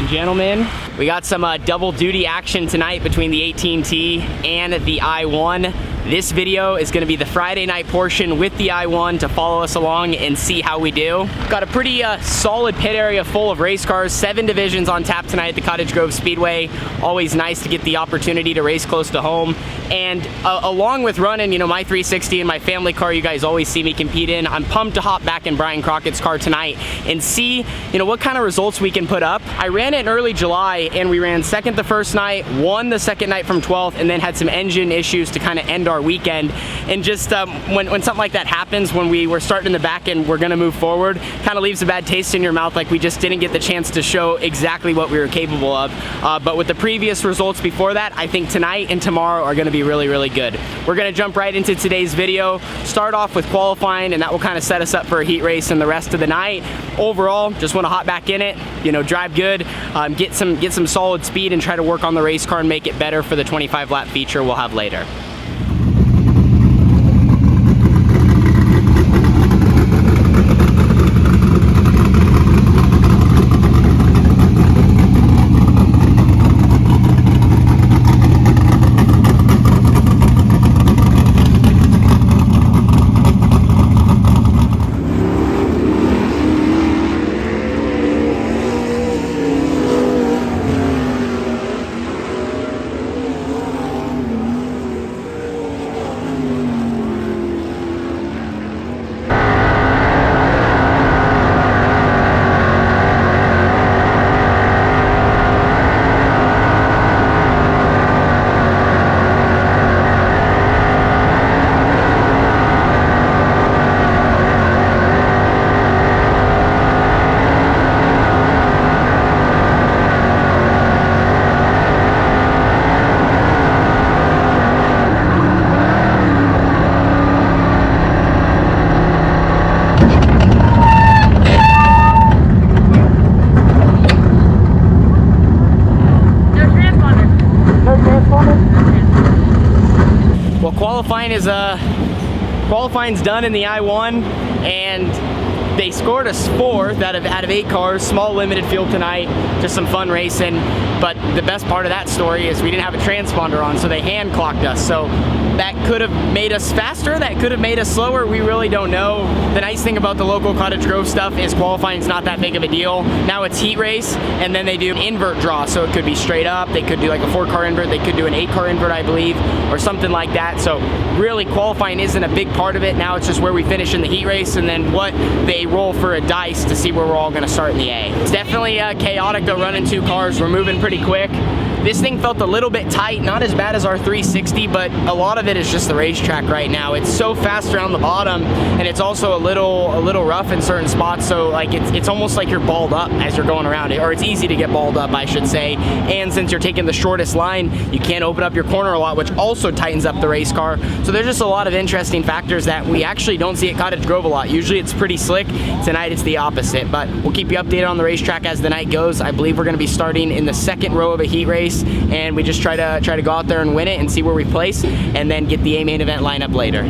and gentlemen. We got some double duty action tonight between the 18T and the I-1. This video is going to be the Friday night portion with the I-1 to follow us along and see how we do. Got a pretty solid pit area full of race cars, 7 divisions on tap tonight at the Cottage Grove Speedway. Always nice to get the opportunity to race close to home. And along with running, you know, my 360 and my family car you guys always see me compete in, I'm pumped to hop back in Brian Crockett's car tonight and see, you know, what kind of results we can put up. I ran it in early July and we ran second the first night, won the second night from 12th, and then had some engine issues to kind of end our weekend. And just when something like that happens, when we were starting in the back and we're gonna move forward, kind of leaves a bad taste in your mouth, like we just didn't get the chance to show exactly what we were capable of. But with the previous results before that, I think tonight and tomorrow are gonna be really, really good. We're gonna jump right into today's video, start off with qualifying, and that will kind of set us up for a heat race and the rest of the night. Overall, just wanna hop back in it, you know, drive good, get some solid speed and try to work on the race car and make it better for the 25 lap feature we'll have later. Well, qualifying's done in the I-1, and they scored us 4th out of 8 cars. Small limited field tonight, just some fun racing. But the best part of that story is we didn't have a transponder on, so they hand clocked us. So that could have made us faster, that could have made us slower, we really don't know. The nice thing about the local Cottage Grove stuff is qualifying's not that big of a deal. Now it's heat race, and then they do an invert draw, so it could be straight up, they could do like a 4-car invert, they could do an 8-car invert, I believe, or something like that. So really qualifying isn't a big part of it. Now it's just where we finish in the heat race, and then what they roll for a dice to see where we're all gonna start in the A. It's definitely chaotic though, running 2 cars, we're moving pretty quick. This thing felt a little bit tight, not as bad as our 360, but a lot of it is just the racetrack right now. It's so fast around the bottom, and it's also a little rough in certain spots, so like it's almost like you're balled up as you're going around it, or it's easy to get balled up, I should say. And since you're taking the shortest line, you can't open up your corner a lot, which also tightens up the race car. So there's just a lot of interesting factors that we actually don't see at Cottage Grove a lot. Usually it's pretty slick. Tonight it's the opposite, but we'll keep you updated on the racetrack as the night goes. I believe we're gonna be starting in the 2nd row of a heat race, and we just try to go out there and win it and see where we place, and then get the A main event lineup later.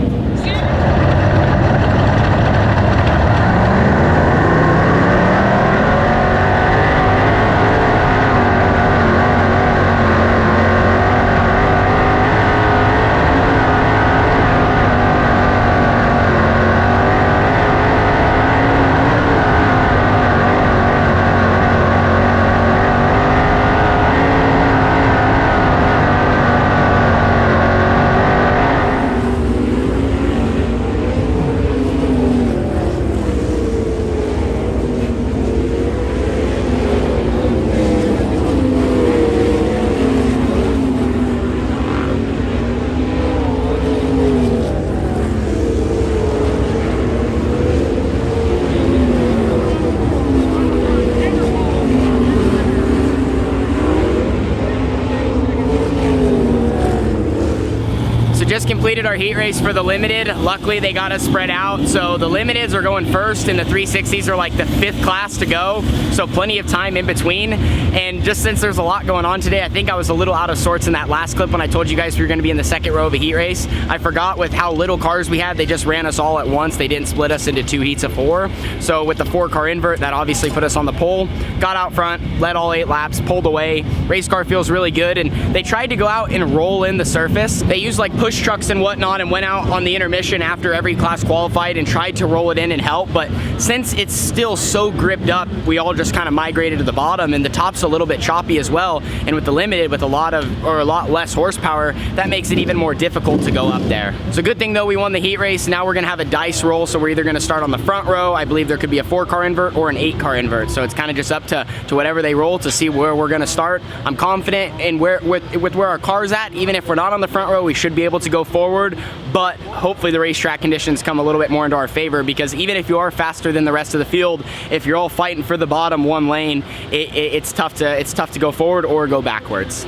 just completed our heat race for the limited. Luckily, they got us spread out. So the limiteds are going first and the 360s are like the 5th class to go. So plenty of time in between. And just since there's a lot going on today, I think I was a little out of sorts in that last clip when I told you guys we were gonna be in the 2nd row of a heat race. I forgot with how little cars we had, they just ran us all at once. They didn't split us into 2 heats of 4. So with the 4-car invert, that obviously put us on the pole. Got out front, led all 8 laps, pulled away. Race car feels really good. And they tried to go out and roll in the surface. They used like push trucks and whatnot and went out on the intermission after every class qualified and tried to roll it in and help. But since it's still so gripped up, we all just kind of migrated to the bottom, and the top's a little bit choppy as well. And with the limited, with a lot less horsepower, that makes it even more difficult to go up there. So good thing though, we won the heat race. Now we're gonna have a dice roll. So we're either gonna start on the front row. I believe there could be a 4-car invert or an 8-car invert. So it's kind of just up to whatever they roll to see where we're gonna start. I'm confident in with where our car's at. Even if we're not on the front row, we should be able to go forward, but hopefully the racetrack conditions come a little bit more into our favor, because even if you are faster than the rest of the field, if you're all fighting for the bottom one lane, it's tough to go forward or go backwards.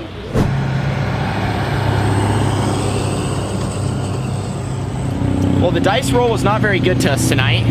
Well, the dice roll was not very good to us tonight.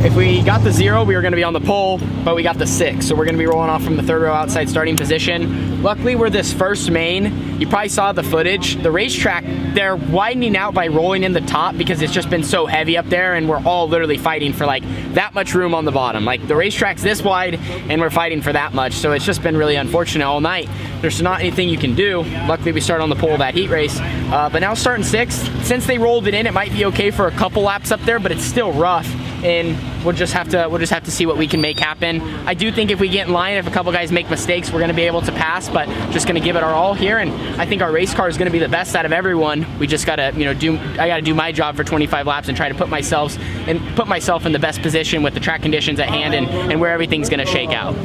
If we got the 0, we were going to be on the pole, but we got the 6, so we're going to be rolling off from the 3rd row outside starting position. Luckily, we're this first main. You probably saw the footage. The racetrack, they're widening out by rolling in the top because it's just been so heavy up there, and we're all literally fighting for like that much room on the bottom. Like the racetrack's this wide, and we're fighting for that much, so it's just been really unfortunate all night. There's not anything you can do. Luckily, we started on the pole of that heat race, but now starting 6th. Since they rolled it in, it might be okay for a couple laps up there, but it's still rough, and we'll just have to see what we can make happen. I do think if we get in line, if a couple guys make mistakes, we're gonna be able to pass, but just gonna give it our all here. And I think our race car is gonna be the best out of everyone. We just gotta, I gotta do my job for 25 laps and try to put myself in the best position with the track conditions at hand and where everything's gonna shake out.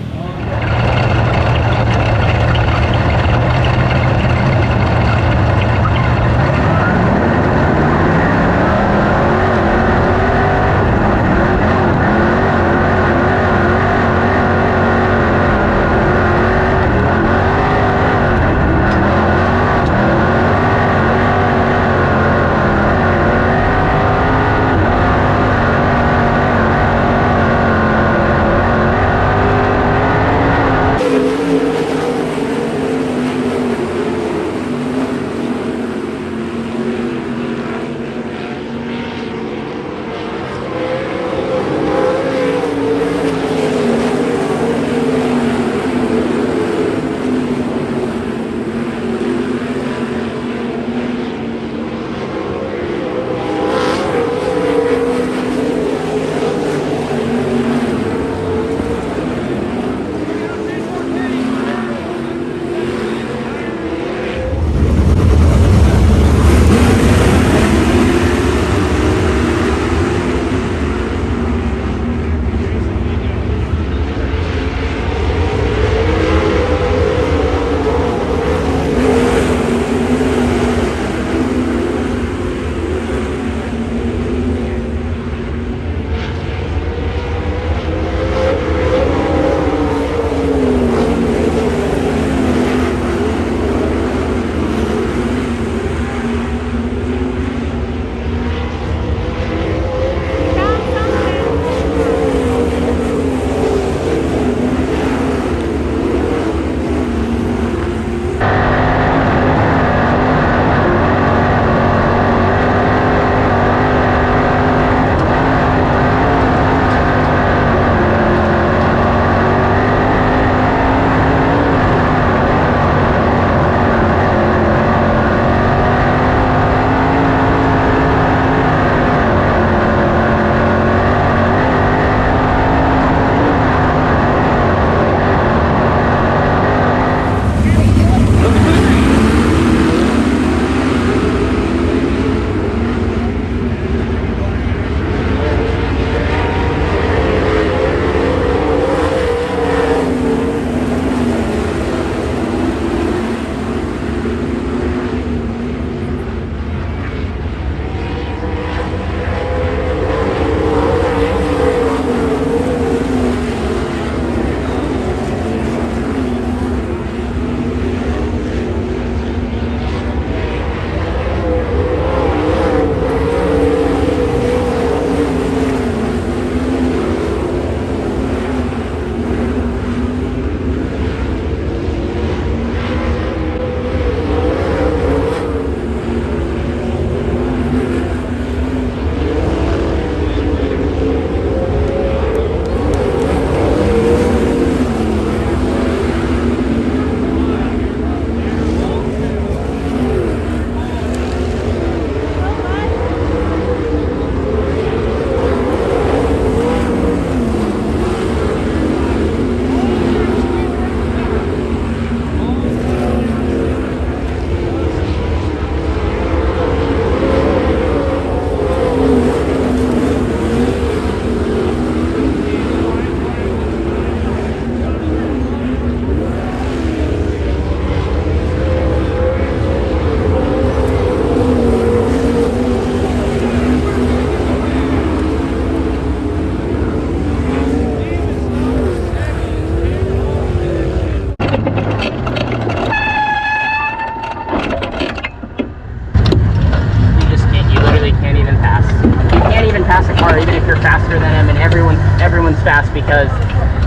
faster than him, and everyone's fast because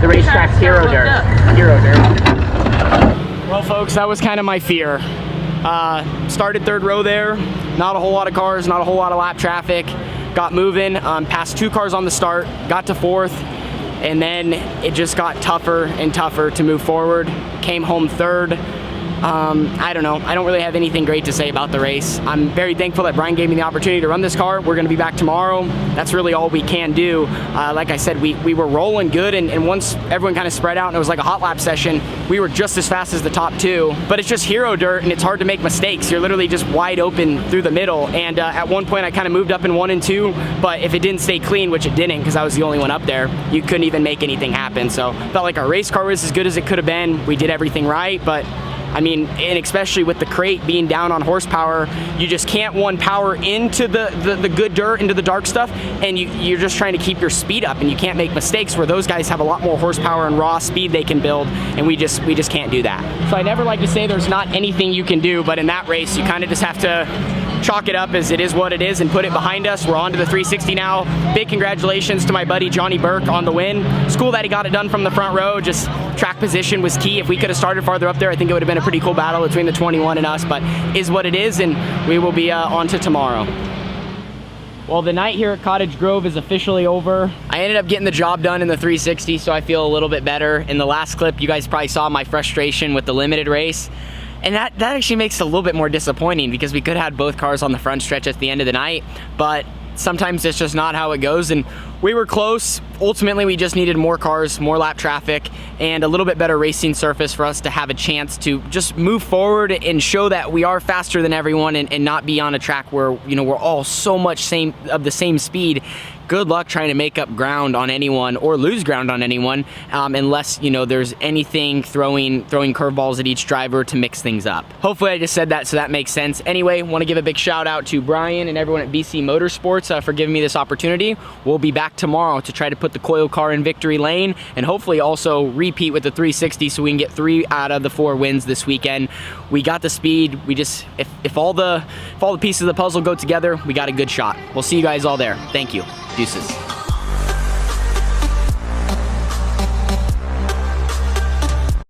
the racetrack's hero dirt. Well, folks, that was kind of my fear. Started third row there, not a whole lot of cars, not a whole lot of lap traffic. Got moving, passed 2 cars on the start, got to 4th, and then it just got tougher and tougher to move forward. Came home 3rd. I don't know. I don't really have anything great to say about the race. I'm very thankful that Brian gave me the opportunity to run this car. We're going to be back tomorrow. That's really all we can do. Like I said, we were rolling good, and once everyone kind of spread out and it was like a hot lap session, we were just as fast as the top 2. But it's just hero dirt, and it's hard to make mistakes. You're literally just wide open through the middle. And at one point, I kind of moved up in 1 and 2, but if it didn't stay clean, which it didn't because I was the only one up there, you couldn't even make anything happen. So felt like our race car was as good as it could have been. We did everything right, but I mean, and especially with the crate being down on horsepower, you just can't power into the good dirt, into the dark stuff, and you're just trying to keep your speed up, and you can't make mistakes where those guys have a lot more horsepower and raw speed they can build, and we just can't do that. So I never like to say there's not anything you can do, but in that race, you kind of just have to chalk it up as it is what it is and put it behind us. We're on to the 360 now. Big congratulations to my buddy Johnny Burke on the win. It's cool that he got it done from the front row. Just track position was key. If we could have started farther up there, I think it would have been a pretty cool battle between the 21 and us, but is what it is, and we will be on to tomorrow. Well, the night here at Cottage Grove is officially over. I ended up getting the job done in the 360, so I feel a little bit better. In the last clip, you guys probably saw my frustration with the limited race. And that actually makes it a little bit more disappointing because we could have had both cars on the front stretch at the end of the night, but sometimes it's just not how it goes, and we were close. Ultimately, we just needed more cars, more lap traffic, and a little bit better racing surface for us to have a chance to just move forward and show that we are faster than everyone and not be on a track where, you know, we're all so much of the same speed. Good luck trying to make up ground on anyone or lose ground on anyone unless, you know, there's anything throwing curveballs at each driver to mix things up. Hopefully I just said that so that makes sense. Anyway, want to give a big shout out to Brian and everyone at BC Motorsports for giving me this opportunity. We'll be back tomorrow to try to put the coil car in victory lane and hopefully also repeat with the 360 so we can get 3 out of the 4 wins this weekend. We got the speed. We just, if all the pieces of the puzzle go together, we got a good shot. We'll see you guys all there. Thank you. Deuces.